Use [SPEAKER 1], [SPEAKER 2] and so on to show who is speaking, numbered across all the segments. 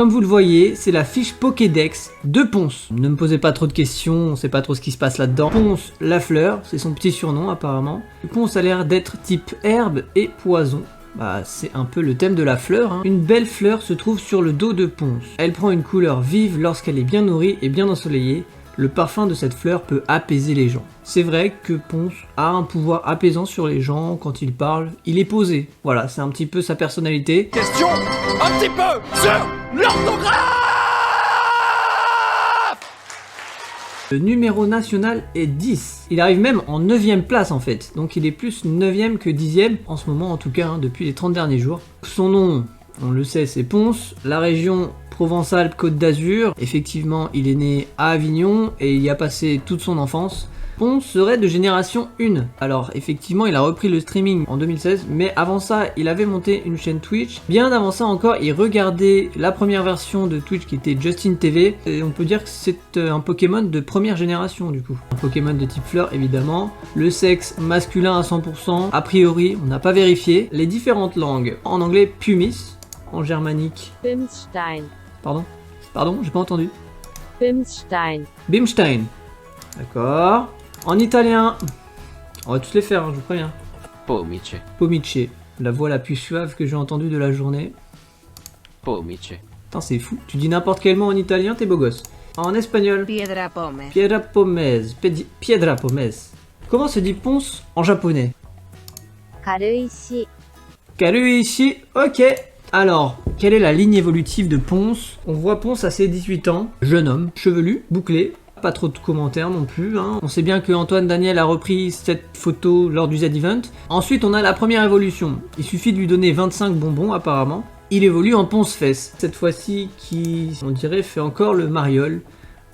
[SPEAKER 1] Comme vous le voyez, c'est la fiche Pokédex de Ponce. Ne me posez pas trop de questions, on sait pas trop ce qui se passe là-dedans. Ponce, la fleur, c'est son petit surnom apparemment. Ponce a l'air d'être type herbe et poison. Bah, c'est un peu le thème de la fleur, hein. Une belle fleur se trouve sur le dos de Ponce. Elle prend une couleur vive lorsqu'elle est bien nourrie et bien ensoleillée. Le parfum de cette fleur peut apaiser les gens. C'est vrai que Ponce a un pouvoir apaisant sur les gens quand il parle. Il est posé. Voilà, c'est un petit peu sa personnalité.
[SPEAKER 2] Question un petit peu sur l'orthographe.
[SPEAKER 1] Le numéro national est 10. Il arrive même en 9ème place en fait. Donc il est plus 9ème que 10ème en ce moment en tout cas, hein, depuis les 30 derniers jours. Son nom, on le sait, c'est Ponce. La région Provence-Alpes-Côte d'Azur. Effectivement, il est né à Avignon et il y a passé toute son enfance. Ponce serait de génération 1. Alors effectivement, il a repris le streaming en 2016, mais avant ça, il avait monté une chaîne Twitch. Bien avant ça encore, il regardait la première version de Twitch qui était Justin TV. Et on peut dire que c'est un Pokémon de première génération du coup. Un Pokémon de type fleur évidemment. Le sexe masculin à 100%. A priori, on n'a pas vérifié. Les différentes langues. En anglais, Pumis. En germanique.
[SPEAKER 3] Bimstein.
[SPEAKER 1] Pardon, j'ai pas entendu.
[SPEAKER 3] Bimstein.
[SPEAKER 1] Bimstein. D'accord. En italien. On va tous les faire, hein, je vous préviens.
[SPEAKER 4] Pomice.
[SPEAKER 1] Pomice. La voix la plus suave que j'ai entendue de la journée.
[SPEAKER 4] Pomice.
[SPEAKER 1] Putain, c'est fou. Tu dis n'importe quel mot en italien, t'es beau gosse. En espagnol.
[SPEAKER 3] Piedra Pomme.
[SPEAKER 1] Piedra Pomes. Piedra Pomes. Comment se dit Ponce en japonais?
[SPEAKER 3] Karuishi.
[SPEAKER 1] Karuishi. Ok. Alors, quelle est la ligne évolutive de Ponce? On voit Ponce à ses 18 ans. Jeune homme, chevelu, bouclé. Pas trop de commentaires non plus, hein. On sait bien que Antoine Daniel a repris cette photo lors du Z-Event. Ensuite, on a la première évolution. Il suffit de lui donner 25 bonbons apparemment. Il évolue en Ponce-Fesse. Cette fois-ci, qui, on dirait, fait encore le mariole.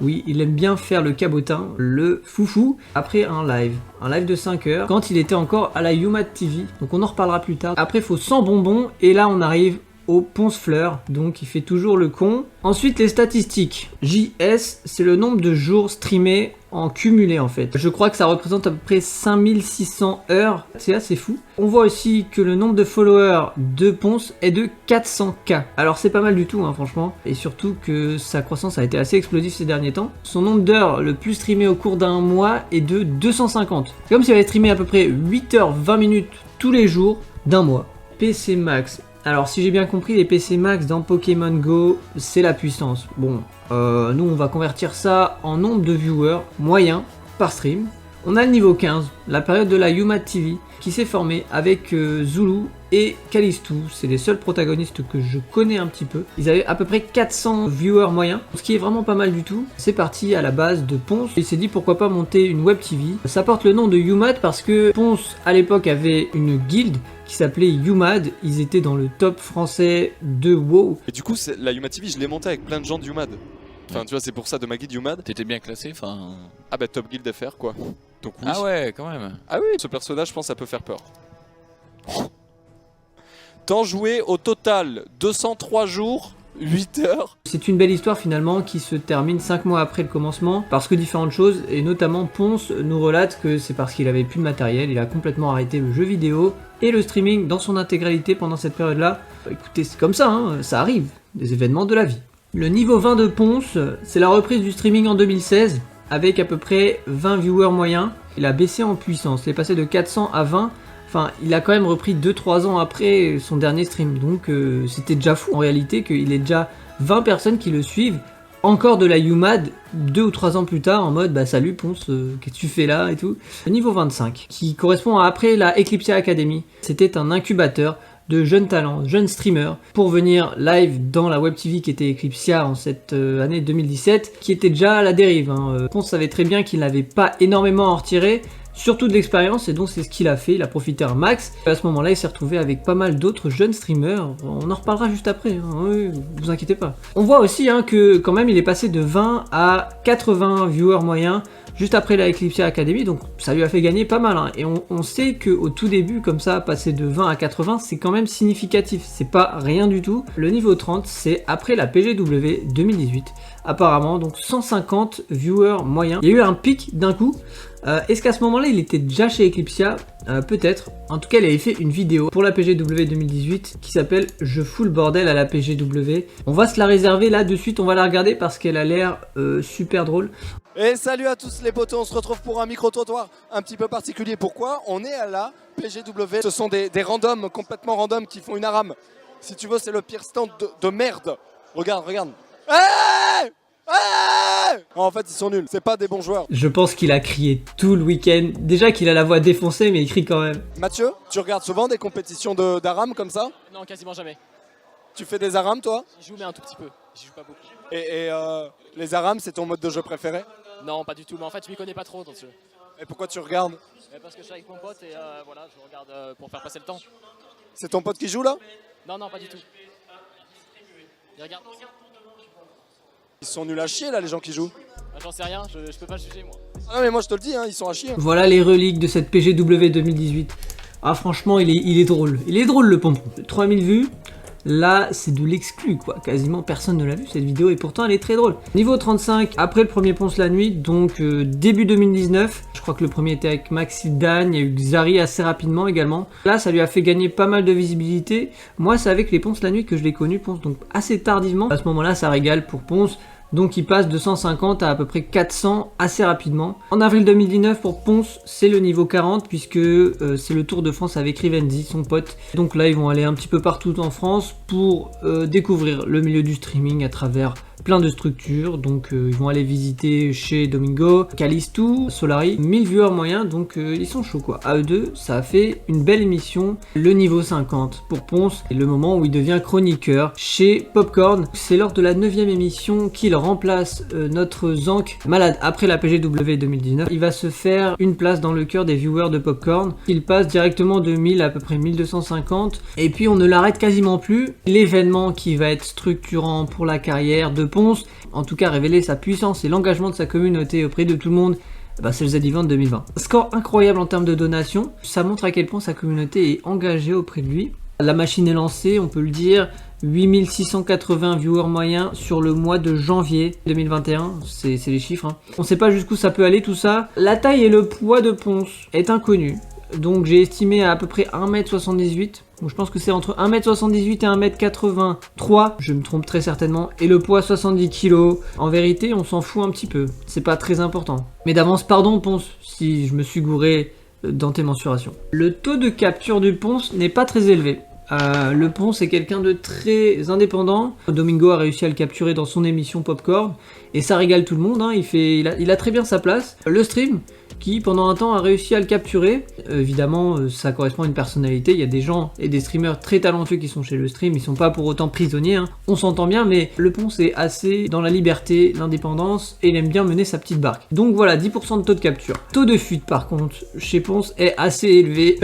[SPEAKER 1] Oui, il aime bien faire le cabotin, le foufou, après un live de 5 heures, quand il était encore à la Yumad TV. Donc on en reparlera plus tard. Après, il faut 100 bonbons, et là on arrive au Ponce-Fleur, donc il fait toujours le con. Ensuite, les statistiques. JS, c'est le nombre de jours streamés en cumulé en fait. Je crois que ça représente à peu près 5600 heures, c'est assez fou. On voit aussi que le nombre de followers de Ponce est de 400K. Alors c'est pas mal du tout, hein, franchement. Et surtout que sa croissance a été assez explosive ces derniers temps. Son nombre d'heures le plus streamé au cours d'un mois est de 250. C'est comme s'il avait streamé à peu près 8h20 minutes tous les jours d'un mois. PC Max. Alors si j'ai bien compris, les PC Max dans Pokémon Go, c'est la puissance. Bon, nous on va convertir ça en nombre de viewers moyen par stream. On a le niveau 15, la période de la Yumad TV, qui s'est formée avec Zulu et Callisto. C'est les seuls protagonistes que je connais un petit peu. Ils avaient à peu près 400 viewers moyens, ce qui est vraiment pas mal du tout. C'est parti à la base de Ponce. Il s'est dit pourquoi pas monter une web TV. Ça porte le nom de Yumad parce que Ponce à l'époque avait une guilde qui s'appelait Yumad. Ils étaient dans le top français de WoW.
[SPEAKER 2] Et du coup, la Yumad TV, je l'ai montée avec plein de gens de Yumad. Enfin, tu vois, c'est pour ça de ma guide Yumad.
[SPEAKER 5] T'étais bien classé, enfin.
[SPEAKER 2] Ah bah, top guild FR quoi. Donc oui.
[SPEAKER 5] Ah ouais, quand même.
[SPEAKER 2] Ah oui, ce personnage, je pense, ça peut faire peur. Temps joué au total 203 jours, 8 heures.
[SPEAKER 1] C'est une belle histoire finalement qui se termine 5 mois après le commencement parce que différentes choses, et notamment Ponce nous relate que c'est parce qu'il avait plus de matériel, il a complètement arrêté le jeu vidéo et le streaming dans son intégralité pendant cette période-là. Écoutez, c'est comme ça, hein, ça arrive, des événements de la vie. Le niveau 20 de Ponce, c'est la reprise du streaming en 2016 avec à peu près 20 viewers moyens. Il a baissé en puissance, il est passé de 400 à 20. Enfin, il a quand même repris 2-3 ans après son dernier stream, donc c'était déjà fou en réalité qu'il ait déjà 20 personnes qui le suivent, encore de la Yumad 2 ou 3 ans plus tard en mode bah salut Ponce, qu'est-ce que tu fais là et tout. Le niveau 25, qui correspond à après la Eclipsia Academy, c'était un incubateur de jeunes talents, jeunes streamers, pour venir live dans la web TV qui était Eclipsia en cette année 2017, qui était déjà à la dérive. Hein. Ponce savait très bien qu'il n'avait pas énormément à en retirer, surtout de l'expérience, et donc c'est ce qu'il a fait, il a profité un max. À ce moment-là, il s'est retrouvé avec pas mal d'autres jeunes streamers, on en reparlera juste après, hein. Oui, vous inquiétez pas. On voit aussi hein, que quand même il est passé de 20 à 80 viewers moyens juste après la Eclipsia Academy, donc ça lui a fait gagner pas mal. Hein. Et on sait qu'au tout début, comme ça, passer de 20 à 80, c'est quand même significatif, c'est pas rien du tout. Le niveau 30, c'est après la PGW 2018, apparemment, donc 150 viewers moyens. Il y a eu un pic d'un coup. Est-ce qu'à ce moment-là, il était déjà chez Eclipsia? Peut-être. En tout cas, il avait fait une vidéo pour la PGW 2018 qui s'appelle « Je fous le bordel à la PGW ». On va se la réserver là de suite, on va la regarder parce qu'elle a l'air super drôle.
[SPEAKER 2] Et salut à tous les potos, on se retrouve pour un micro-trottoir un petit peu particulier. Pourquoi? On est à la PGW. Ce sont des randoms, complètement randoms, qui font une arame. Si tu veux, c'est le pire stand de merde. Regarde. Hey! En fait, ils sont nuls, c'est pas des bons joueurs.
[SPEAKER 1] Je pense qu'il a crié tout le week-end. Déjà qu'il a la voix défoncée, mais il crie quand même.
[SPEAKER 2] Mathieu, tu regardes souvent des compétitions d'aram comme ça?
[SPEAKER 5] Non, quasiment jamais.
[SPEAKER 2] Tu fais des arames, toi?
[SPEAKER 5] J'y joue, mais un tout petit peu. J'y joue pas beaucoup.
[SPEAKER 2] Et les arames, c'est ton mode de jeu préféré?
[SPEAKER 5] Non, pas du tout. Mais en fait, je m'y connais pas trop dans ce jeu.
[SPEAKER 2] Et pourquoi tu regardes?
[SPEAKER 5] Parce que je suis avec mon pote et voilà, je regarde pour faire passer le temps.
[SPEAKER 2] C'est ton pote qui joue là?
[SPEAKER 5] Non, pas du tout. Il regarde.
[SPEAKER 2] Ils sont nuls à chier là, les gens qui jouent.
[SPEAKER 5] Bah, j'en sais rien, je peux pas juger moi.
[SPEAKER 2] Ah non, mais moi je te le dis, hein, ils sont à chier.
[SPEAKER 1] Voilà les reliques de cette PGW 2018. Ah franchement, il est drôle. Il est drôle le pompon. 3000 vues. Là, c'est de l'exclu, quoi. Quasiment personne ne l'a vu cette vidéo et pourtant elle est très drôle. Niveau 35, après le premier Ponce la nuit, donc début 2019. Je crois que le premier était avec Maxi Dan, il y a eu Xari assez rapidement également. Là, ça lui a fait gagner pas mal de visibilité. Moi, c'est avec les Ponce la nuit que je l'ai connu, Ponce, donc assez tardivement. À ce moment-là, ça régale pour Ponce. Donc il passe de 150 à peu près 400 assez rapidement. En avril 2019 pour Ponce, c'est le niveau 40 puisque c'est le Tour de France avec Rivenzi, son pote. Donc là ils vont aller un petit peu partout en France pour découvrir le milieu du streaming à travers plein de structures. Donc ils vont aller visiter chez Domingo, Calistou, Solari, 1000 viewers moyens, donc ils sont chauds quoi. À eux deux, ça a fait une belle émission. Le niveau 50 pour Ponce, et le moment où il devient chroniqueur chez Popcorn. C'est lors de la 9e émission qu'il remplace notre Zank malade après la PGW 2019. Il va se faire une place dans le cœur des viewers de Popcorn. Il passe directement de 1000 à peu près 1250 et puis on ne l'arrête quasiment plus. L'événement qui va être structurant pour la carrière de Ponce, en tout cas révéler sa puissance et l'engagement de sa communauté auprès de tout le monde, c'est le Z-Event 2020. Score incroyable en termes de donations, ça montre à quel point sa communauté est engagée auprès de lui. La machine est lancée, on peut le dire, 8680 viewers moyens sur le mois de janvier 2021, c'est les chiffres. Hein. On sait pas jusqu'où ça peut aller tout ça. La taille et le poids de Ponce est inconnu, donc j'ai estimé à peu près 1m78. Donc je pense que c'est entre 1m78 et 1m83, je me trompe très certainement, et le poids 70 kg. En vérité, on s'en fout un petit peu, c'est pas très important. Mais d'avance, pardon Ponce, si je me suis gouré dans tes mensurations. Le taux de capture du Ponce n'est pas très élevé. Le Ponce est quelqu'un de très indépendant. Domingo a réussi à le capturer dans son émission Popcorn, et ça régale tout le monde, hein. Il a très bien sa place. Le stream, qui pendant un temps a réussi à le capturer. Évidemment, ça correspond à une personnalité. Il y a des gens et des streamers très talentueux qui sont chez le stream, ils sont pas pour autant prisonniers, hein. On s'entend bien, mais le Ponce est assez dans la liberté, l'indépendance, et il aime bien mener sa petite barque. Donc voilà, 10% de taux de capture. Taux de fuite par contre, chez Ponce est assez élevé.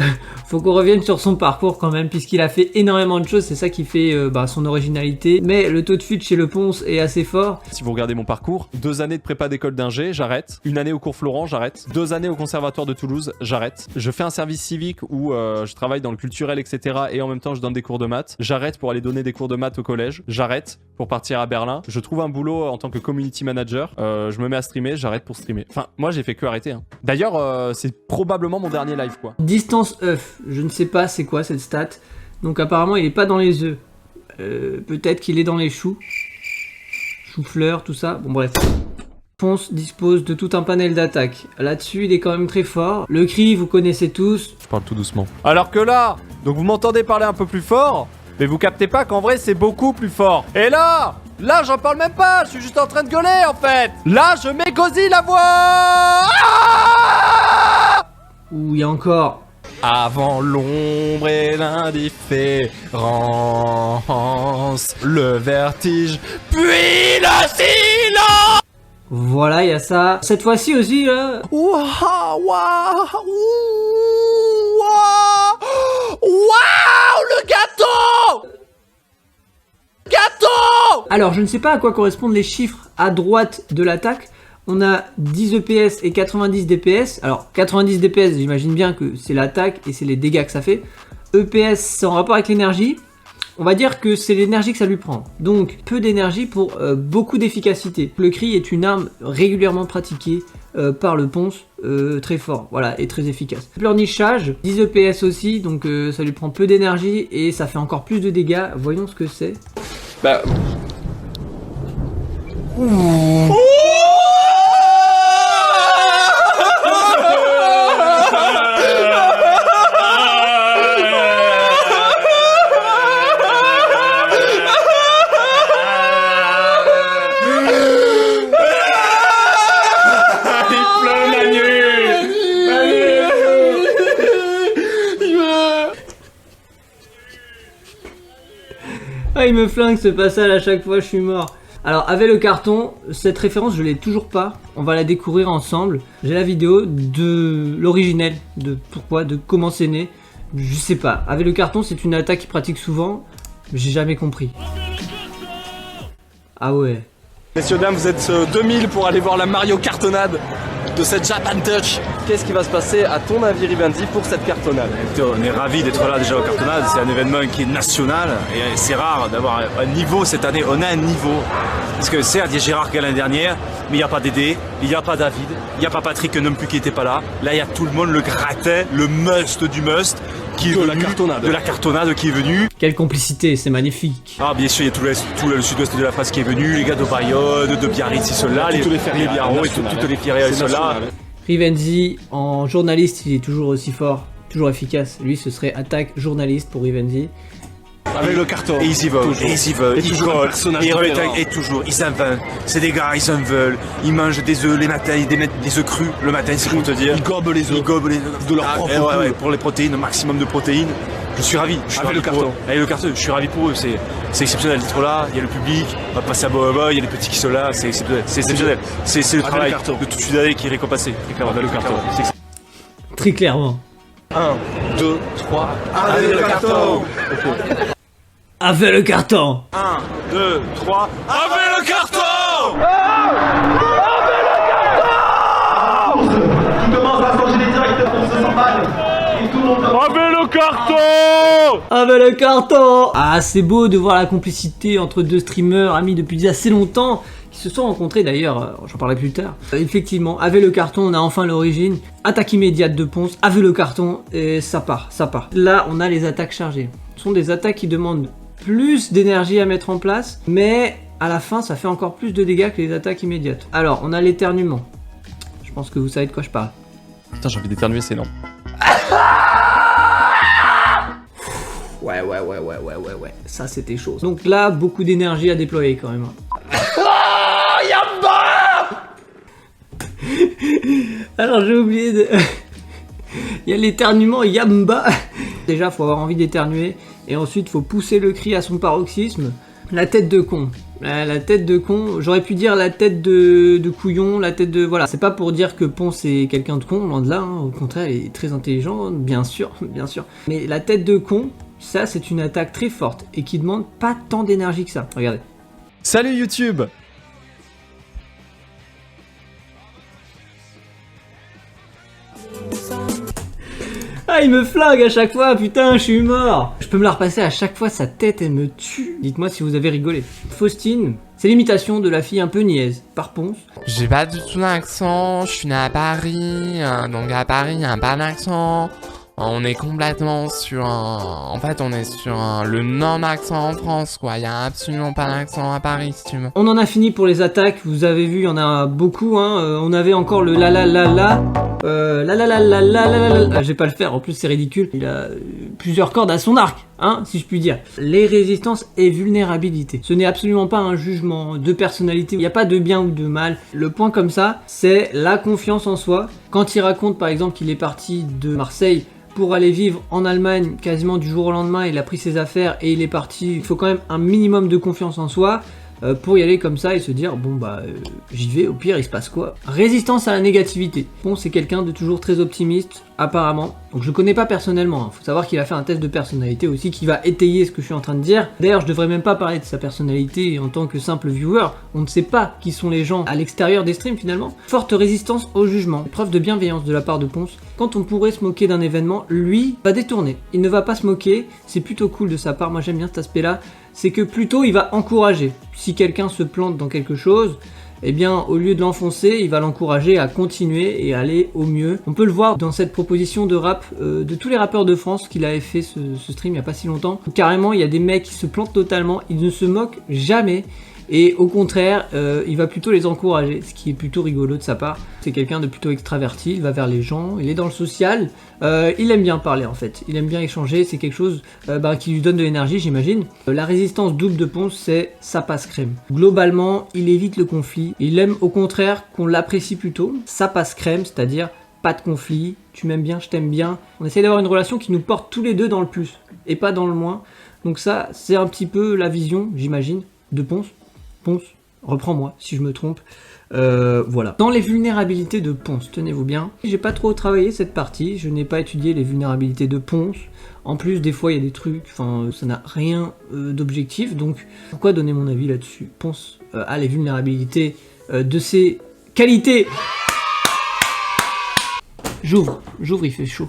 [SPEAKER 1] Faut qu'on revienne sur son parcours quand même, puisqu'il a fait énormément de choses, c'est ça qui fait son originalité. Mais le taux de fuite chez le Ponce est assez fort.
[SPEAKER 6] Si vous regardez mon parcours, 2 années de prépa d'école d'ingé, j'arrête. 1 année au cours Florent, j'arrête. 2 années au conservatoire de Toulouse, j'arrête. Je fais un service civique où je travaille dans le culturel, etc. Et en même temps, je donne des cours de maths. J'arrête pour aller donner des cours de maths au collège. J'arrête pour partir à Berlin. Je trouve un boulot en tant que community manager. Je me mets à streamer, j'arrête pour streamer. Enfin, moi, j'ai fait que arrêter. Hein. D'ailleurs, c'est probablement mon dernier live, quoi.
[SPEAKER 1] Distance œuf, je ne sais pas c'est quoi cette stat. Donc apparemment, il est pas dans les œufs. Peut-être qu'il est dans les choux. Chou-fleur, tout ça. Bon, bref. Ponce dispose de tout un panel d'attaque. Là-dessus, il est quand même très fort. Le cri, vous connaissez tous.
[SPEAKER 6] Je parle tout doucement. Alors que là, donc vous m'entendez parler un peu plus fort, mais vous captez pas qu'en vrai, c'est beaucoup plus fort. Et là, j'en parle même pas. Je suis juste en train de gueuler, en fait. Là, je m'égosille la voix. Ah
[SPEAKER 1] Ou il y a encore...
[SPEAKER 6] Avant l'ombre et l'indifférence, le vertige, puis le silence.
[SPEAKER 1] Voilà, il y a ça. Cette fois-ci aussi, là...
[SPEAKER 6] Waouh, le gâteau.
[SPEAKER 1] Alors, je ne sais pas à quoi correspondent les chiffres à droite de l'attaque. On a 10 EPS et 90 DPS. Alors 90 DPS, j'imagine bien que c'est l'attaque et c'est les dégâts que ça fait. EPS, c'est en rapport avec l'énergie. On va dire que c'est l'énergie que ça lui prend. Donc peu d'énergie pour beaucoup d'efficacité. Le cri est une arme régulièrement pratiquée par le ponce, très fort, voilà, et très efficace. Pleurnichage, 10 EPS aussi, donc ça lui prend peu d'énergie et ça fait encore plus de dégâts. Voyons ce que c'est.
[SPEAKER 6] Bah.
[SPEAKER 1] Ah, il me flingue ce passage à chaque fois, je suis mort. Alors, avec le carton, cette référence, je l'ai toujours pas. On va la découvrir ensemble. J'ai la vidéo de l'originel, de pourquoi, de comment c'est né. Je sais pas. Avec le carton, c'est une attaque qu'il pratique souvent. J'ai jamais compris. Ah ouais.
[SPEAKER 2] Messieurs, dames, vous êtes 2000 pour aller voir la Mario cartonnade de cette Japan Touch. Qu'est-ce qui va se passer, à ton avis, Rivenzi, pour cette cartonnade?
[SPEAKER 7] On est ravis d'être là déjà au Cartonnade, c'est un événement qui est national et c'est rare d'avoir un niveau cette année, on a un niveau. Parce que certes, il y a Gérard qui est l'année dernière, mais il n'y a pas Dédé, il n'y a pas David, il n'y a pas Patrick non plus qui n'était pas là. Là, il y a tout le monde, le gratin, le must du must, qui est
[SPEAKER 2] De
[SPEAKER 7] venu,
[SPEAKER 2] la cartonnade
[SPEAKER 7] qui est venu.
[SPEAKER 1] Quelle complicité, c'est magnifique.
[SPEAKER 7] Ah, bien sûr, il y a tout le sud-ouest de la France qui est venu, les gars de Bayonne, de Biarritz, ils sont là, les Biarros et toutes les Ferrières, ils sont là.
[SPEAKER 1] Rivenzi, en journaliste, il est toujours aussi fort, toujours efficace. Lui, ce serait attaque journaliste pour Rivenzi.
[SPEAKER 2] Avec le carton.
[SPEAKER 7] Et ils y veulent,
[SPEAKER 2] Toujours.
[SPEAKER 7] et ils y veulent,
[SPEAKER 2] Et
[SPEAKER 7] ils
[SPEAKER 2] toujours un
[SPEAKER 7] collent,
[SPEAKER 2] personnage
[SPEAKER 7] et ils remettent
[SPEAKER 2] différent.
[SPEAKER 7] et toujours, ils inventent. C'est des gars, ils en veulent. Ils mangent des œufs les matins, ils mettent des œufs crus le matin, c'est pour te dire.
[SPEAKER 2] Ils gobent les œufs.
[SPEAKER 7] Ils gobent les œufs.
[SPEAKER 2] De leur
[SPEAKER 7] Ah,
[SPEAKER 2] propre
[SPEAKER 7] et ouais,
[SPEAKER 2] poule.
[SPEAKER 7] pour les protéines, maximum de protéines. Je suis ravi. Je suis
[SPEAKER 2] Avec
[SPEAKER 7] ravi
[SPEAKER 2] le
[SPEAKER 7] pour
[SPEAKER 2] carton.
[SPEAKER 7] eux. Avec le carton, je suis ravi pour eux. C'est exceptionnel d'être là. Il y a le public, on va passer à Boba, il y a les petits qui sont là. C'est exceptionnel. C'est exceptionnel. C'est le
[SPEAKER 2] Avec
[SPEAKER 7] travail
[SPEAKER 2] le carton.
[SPEAKER 7] de toute une année qui est récompensé. Avec le carton.
[SPEAKER 1] Très clairement.
[SPEAKER 2] 1, 2, 3. Avec le carton.
[SPEAKER 1] Avec le carton.
[SPEAKER 7] 1, 2, 3. Avec le carton!
[SPEAKER 1] Avec le carton. Ah, c'est beau de voir la complicité entre deux streamers amis depuis assez longtemps, qui se sont rencontrés d'ailleurs, j'en parlerai plus tard. Effectivement, avec le carton, on a enfin l'origine. Attaque immédiate de Ponce, avec le carton, et ça part, ça part. Là, on a les attaques chargées. Ce sont des attaques qui demandent plus d'énergie à mettre en place, mais à la fin, ça fait encore plus de dégâts que les attaques immédiates. Alors, on a l'éternuement. Je pense que vous savez de quoi je parle.
[SPEAKER 6] Putain, j'ai envie d'éternuer, c'est lent.
[SPEAKER 1] Ouais. Ça, c'était chaud. Donc là, beaucoup d'énergie à déployer quand même. Alors, j'ai oublié de... Il y a l'éternuement Yamba. Déjà, faut avoir envie d'éternuer. Et ensuite, faut pousser le cri à son paroxysme. La tête de con. La tête de con, j'aurais pu dire la tête de couillon, la tête de... Voilà, c'est pas pour dire que Ponce est quelqu'un de con, loin de là, hein. Au contraire, il est très intelligent, bien sûr. Mais la tête de con, ça c'est une attaque très forte et qui demande pas tant d'énergie que ça. Regardez.
[SPEAKER 6] Salut YouTube!
[SPEAKER 1] Ah, il me flingue à chaque fois, putain, je suis mort. Je peux me la repasser à chaque fois, sa tête, elle me tue. Dites-moi si vous avez rigolé. Faustine, c'est l'imitation de la fille un peu niaise, par Ponce.
[SPEAKER 8] J'ai pas du tout d'accent, je suis né à Paris, donc à Paris, y a pas d'accent. On est complètement sur un... En fait, on est sur le non-accent en France, quoi. Y a absolument pas d'accent à Paris, si tu veux.
[SPEAKER 1] On en a fini pour les attaques, vous avez vu, il y en a beaucoup, hein. On avait encore le la la la la. Je vais pas le faire, en plus c'est ridicule. Il a plusieurs cordes à son arc, hein, si je puis dire. Les résistances et vulnérabilité. Ce n'est absolument pas un jugement de personnalité. Il n'y a pas de bien ou de mal. Le point comme ça, c'est la confiance en soi. Quand il raconte par exemple qu'il est parti de Marseille pour aller vivre en Allemagne quasiment du jour au lendemain, il a pris ses affaires et il est parti. Il faut quand même un minimum de confiance en soi. pour y aller comme ça et se dire bon bah j'y vais, au pire il se passe quoi. Résistance à la négativité. Ponce c'est quelqu'un de toujours très optimiste apparemment, donc je le connais pas personnellement, faut savoir qu'il a fait un test de personnalité aussi qui va étayer ce que je suis en train de dire. D'ailleurs je devrais même pas parler de sa personnalité en tant que simple viewer, on ne sait pas qui sont les gens à l'extérieur des streams finalement. Forte résistance au jugement, preuve de bienveillance de la part de Ponce. Quand on pourrait se moquer d'un événement, lui va détourner, il ne va pas se moquer, c'est plutôt cool de sa part, moi j'aime bien cet aspect là, c'est que plutôt il va encourager. Si quelqu'un se plante dans quelque chose, eh bien au lieu de l'enfoncer, il va l'encourager à continuer et aller au mieux. On peut le voir dans cette proposition de rap de tous les rappeurs de France qu'il avait fait ce stream il n'y a pas si longtemps. Carrément il y a des mecs qui se plantent totalement, il ne se moque jamais. Et au contraire, il va plutôt les encourager, ce qui est plutôt rigolo de sa part. C'est quelqu'un de plutôt extraverti, il va vers les gens, il est dans le social, il aime bien parler en fait, il aime bien échanger, c'est quelque chose qui lui donne de l'énergie j'imagine. La résistance double de Ponce, c'est ça passe crème. Globalement, il évite le conflit, il aime au contraire qu'on l'apprécie plutôt, ça passe crème, c'est-à-dire pas de conflit, tu m'aimes bien, je t'aime bien. On essaie d'avoir une relation qui nous porte tous les deux dans le plus, et pas dans le moins. Donc ça, c'est un petit peu la vision, j'imagine, de Ponce. Ponce, reprends-moi si je me trompe. Voilà. Dans les vulnérabilités de Ponce, tenez-vous bien. J'ai pas trop travaillé cette partie, je n'ai pas étudié les vulnérabilités de Ponce. En plus, des fois, il y a des trucs, enfin, ça n'a rien d'objectif, donc pourquoi donner mon avis là-dessus? Ponce a les vulnérabilités de ses qualités. J'ouvre, il fait chaud.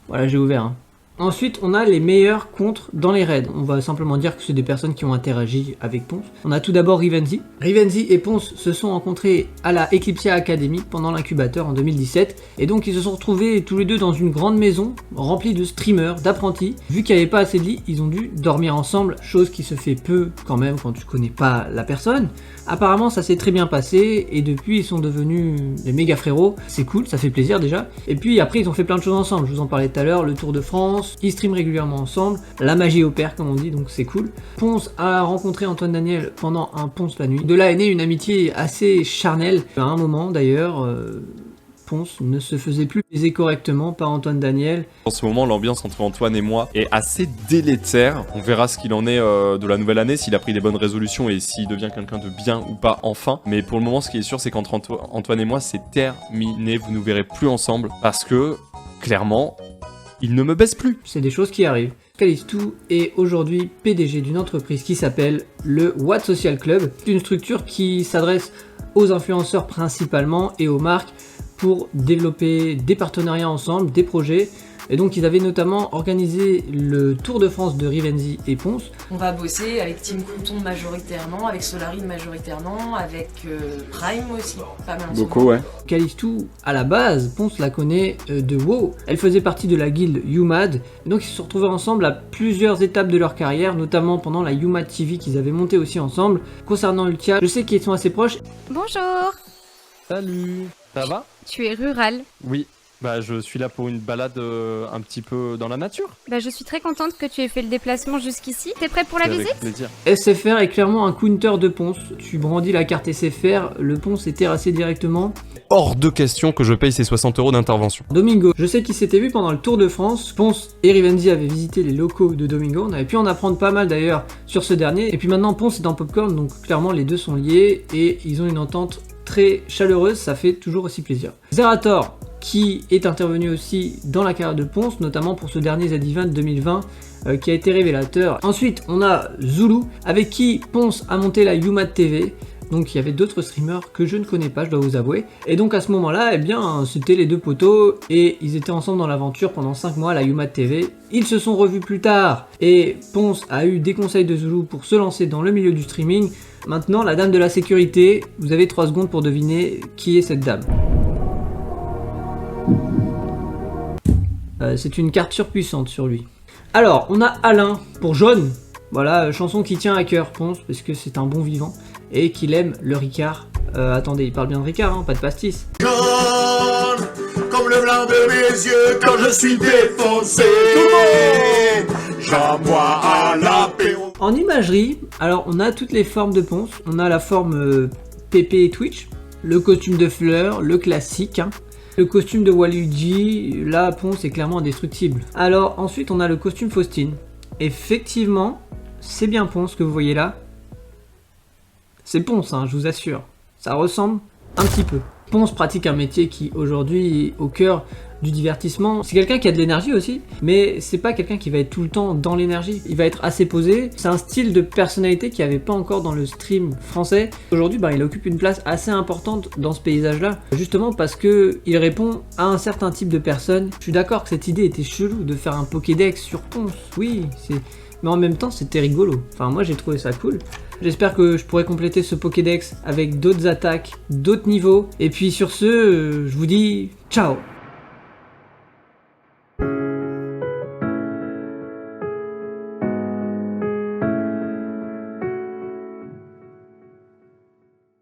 [SPEAKER 1] Voilà, j'ai ouvert. Hein. Ensuite, on a les meilleurs contres dans les raids. On va simplement dire que c'est des personnes qui ont interagi avec Ponce. On a tout d'abord Rivenzi. Rivenzi et Ponce se sont rencontrés à la Eclipsia Academy pendant l'incubateur en 2017. Et donc, ils se sont retrouvés tous les deux dans une grande maison remplie de streamers, d'apprentis. Vu qu'il n'y avait pas assez de lits, ils ont dû dormir ensemble, chose qui se fait peu quand même quand tu connais pas la personne. Apparemment, ça s'est très bien passé et depuis, ils sont devenus des méga frérots. C'est cool, ça fait plaisir déjà. Et puis après, ils ont fait plein de choses ensemble. Je vous en parlais tout à l'heure, le Tour de France. Ils streament régulièrement ensemble. La magie opère, comme on dit, donc c'est cool. Ponce a rencontré Antoine Daniel pendant un Ponce la nuit. De là est née une amitié assez charnelle. À un moment d'ailleurs, Ponce ne se faisait plus baiser correctement par Antoine Daniel.
[SPEAKER 6] En ce moment, l'ambiance entre Antoine et moi est assez délétère. On verra ce qu'il en est de la nouvelle année, s'il a pris des bonnes résolutions et s'il devient quelqu'un de bien ou pas enfin. Mais pour le moment, ce qui est sûr, c'est qu'entre Antoine et moi, c'est terminé. Vous ne nous verrez plus ensemble parce que, clairement, il ne me baisse plus.
[SPEAKER 1] C'est des choses qui arrivent. Calistou est aujourd'hui PDG d'une entreprise qui s'appelle le Watt Social Club. C'est une structure qui s'adresse aux influenceurs principalement et aux marques pour développer des partenariats ensemble, des projets. Et donc ils avaient notamment organisé le Tour de France de Rivenzi et Ponce.
[SPEAKER 9] On va bosser avec Team Couton majoritairement, avec Solarine majoritairement, avec Prime aussi, pas mal.
[SPEAKER 6] Beaucoup, ouais.
[SPEAKER 1] Calistou, à la base, Ponce la connaît de WoW. Elle faisait partie de la guilde UMAD. Et donc ils se sont retrouvés ensemble à plusieurs étapes de leur carrière, notamment pendant la UMAD TV qu'ils avaient monté aussi ensemble. Concernant Ultia, je sais qu'ils sont assez proches.
[SPEAKER 10] Bonjour.
[SPEAKER 6] Salut. Ça va?
[SPEAKER 10] Tu es rural.
[SPEAKER 6] Oui. Bah, je suis là pour une balade un petit peu dans la nature.
[SPEAKER 10] Bah, je suis très contente que tu aies fait le déplacement jusqu'ici. T'es prêt pour la
[SPEAKER 6] Avec
[SPEAKER 10] visite?
[SPEAKER 6] plaisir.
[SPEAKER 1] SFR est clairement un counter de Ponce. Tu brandis la carte SFR, le Ponce est terrassé directement.
[SPEAKER 6] Hors de question que je paye ces 60 € d'intervention.
[SPEAKER 1] Domingo, je sais qu'ils s'étaient vus pendant le Tour de France. Ponce et Rivenzi avaient visité les locaux de Domingo. On avait pu en apprendre pas mal d'ailleurs sur ce dernier. Et puis maintenant, Ponce est dans Popcorn, donc clairement les deux sont liés et ils ont une entente très chaleureuse. Ça fait toujours aussi plaisir. Zerator, qui est intervenu aussi dans la carrière de Ponce, notamment pour ce dernier Z-Event 2020 qui a été révélateur. Ensuite, on a Zulu, avec qui Ponce a monté la UMAD TV. Donc il y avait d'autres streamers que je ne connais pas, je dois vous avouer. Et donc à ce moment-là, eh bien, c'était les deux poteaux et ils étaient ensemble dans l'aventure pendant 5 mois à la UMAD TV. Ils se sont revus plus tard et Ponce a eu des conseils de Zulu pour se lancer dans le milieu du streaming. Maintenant, la dame de la sécurité, vous avez 3 secondes pour deviner qui est cette dame. C'est une carte surpuissante sur lui. Alors, on a Alain pour Jaune. Voilà, chanson qui tient à cœur Ponce, parce que c'est un bon vivant et qu'il aime le Ricard. Attendez, il parle bien de Ricard, hein, pas de pastis.
[SPEAKER 11] Jaune, comme le blanc de mes yeux quand je suis défoncé. J'en bois à l'apéro.
[SPEAKER 1] En imagerie, alors on a toutes les formes de Ponce. On a la forme Pépé et Twitch, le costume de fleurs, le classique, hein. Le costume de Waluigi, là Ponce est clairement indestructible. Alors ensuite on a le costume Faustine. Effectivement, c'est bien Ponce que vous voyez là. C'est Ponce, hein, je vous assure. Ça ressemble un petit peu. Ponce pratique un métier qui aujourd'hui est au cœur du divertissement. C'est quelqu'un qui a de l'énergie aussi, mais c'est pas quelqu'un qui va être tout le temps dans l'énergie. Il va être assez posé. C'est un style de personnalité qui avait pas encore dans le stream français. Aujourd'hui, il occupe une place assez importante dans ce paysage-là, justement parce que il répond à un certain type de personnes. Je suis d'accord que cette idée était chelou de faire un Pokédex sur Ponce. Oui, mais en même temps, c'était rigolo. Enfin, moi, j'ai trouvé ça cool. J'espère que je pourrai compléter ce Pokédex avec d'autres attaques, d'autres niveaux. Et puis sur ce, je vous dis ciao!